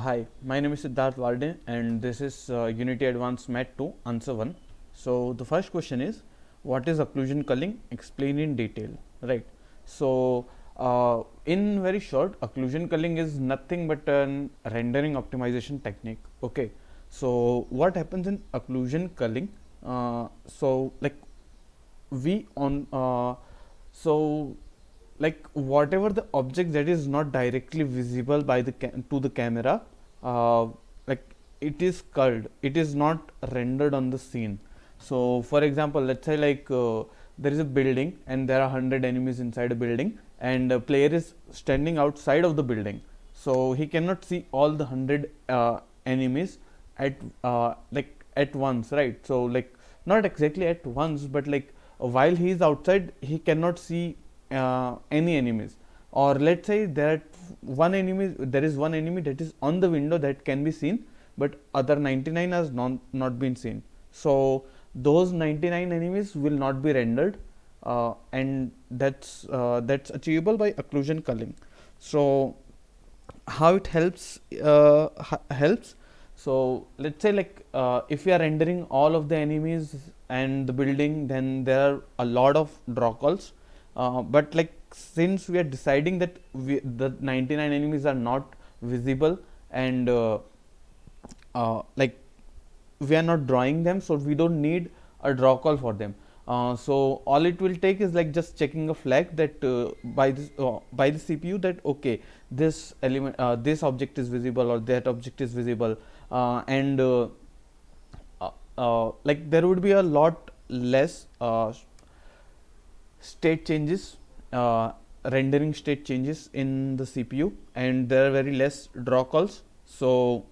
Hi, my name is Siddharth Varde and this is Unity Advanced Mat2 Answer1. So the first question is, what is occlusion culling? Explain in detail. Right. So in very short, occlusion culling is nothing but an rendering optimization technique. Okay. So what happens in occlusion culling? So like we on so like whatever the object that is not directly visible by the to the camera, uh, like it is culled, it is not rendered on the scene. So for example, let's say there is a building and there are 100 enemies inside a building, and a player is standing outside of the building, so he cannot see all the 100 enemies at at once, right? So like not exactly at once, but like while he is outside he cannot see any enemies. Or let's say that there is one enemy that is on the window that can be seen, but other 99 has not been seen. So those 99 enemies will not be rendered, and that's achievable by occlusion culling. So how it helps. So let's say if we are rendering all of the enemies and the building, then there are a lot of draw calls, but like since we are deciding that the 99 enemies are not visible, and like we are not drawing them, so we don't need a draw call for them. So all it will take is like just checking a flag that by the CPU, that okay, this element, this object is visible or that object is visible, and like there would be a lot less state changes, rendering state changes in the CPU, and there are very less draw calls. So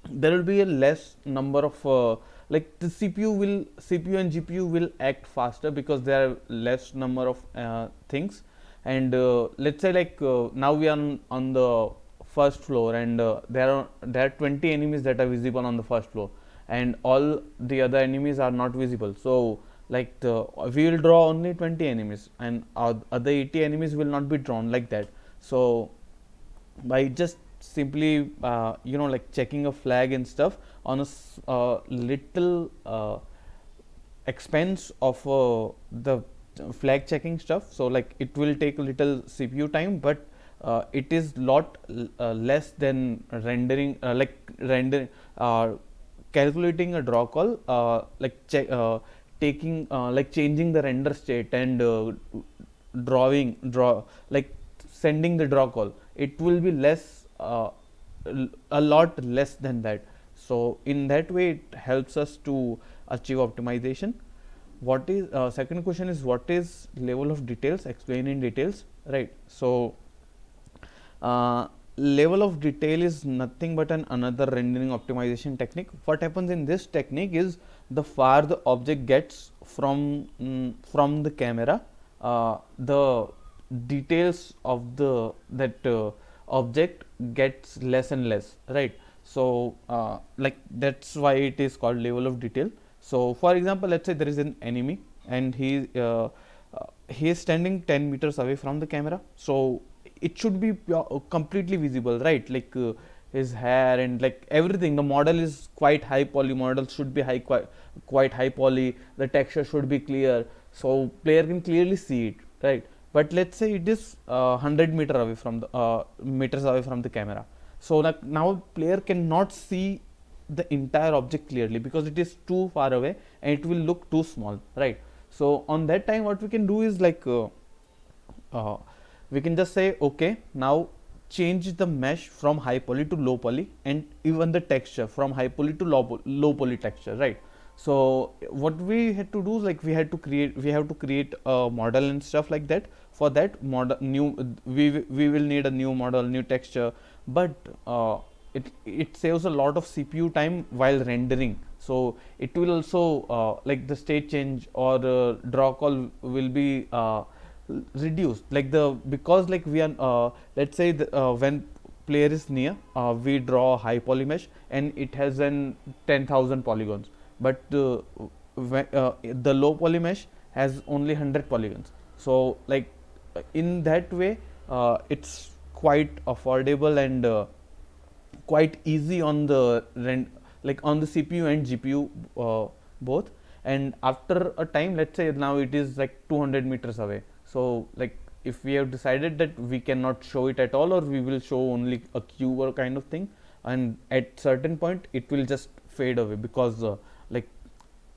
there will be a less number of like the CPU and GPU will act faster because there are less number of things. And let's say now we are on the first floor, and there are 20 enemies that are visible on the first floor, and all the other enemies are not visible. So like we will draw only 20 enemies, and other 80 enemies will not be drawn like that. So by just simply like checking a flag and stuff on a little expense of the flag checking stuff, so like it will take a little CPU time, but it is lot less than rendering calculating a draw call, taking like changing the render state and draw like sending the draw call. It will be less, a lot less than that. So in that way it helps us to achieve optimization. What is second question is, what is level of details? Explain in details. Right. So level of detail is nothing but another rendering optimization technique. What happens in this technique is, the far the object gets from the camera, the details of that object gets less and less, right? So like that's why it is called level of detail. So for example, let's say there is an enemy and he is standing 10 meters away from the camera, so it should be completely visible, right? Like his hair and like everything, the model is quite high poly, model should be quite high poly, the texture should be clear, so player can clearly see it, right? But let's say it is 100 meters away from the camera. So like now player cannot see the entire object clearly because it is too far away and it will look too small, right? So on that time what we can do is we can just say, okay, now change the mesh from high poly to low poly, and even the texture from high poly to low poly texture, right? So what we had to do is we have to create a model and stuff like that. For that model, we will need a new model, new texture, but it saves a lot of CPU time while rendering. So it will also like the state change or draw call will be reduced, because we are let's say when player is near, we draw a high poly mesh and it has an 10,000 polygons, but the low poly mesh has only 100 polygons. So in that way it's quite affordable, and quite easy on the like on the CPU and GPU both. And after a time, let's say now it is like 200 meters away, so like if we have decided that we cannot show it at all, or we will show only a cube or kind of thing, and at certain point it will just fade away, because like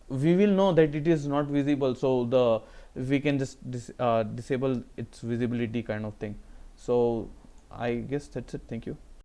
we will know that it is not visible, so the we can just disable its visibility kind of thing. So I guess that's it. Thank you.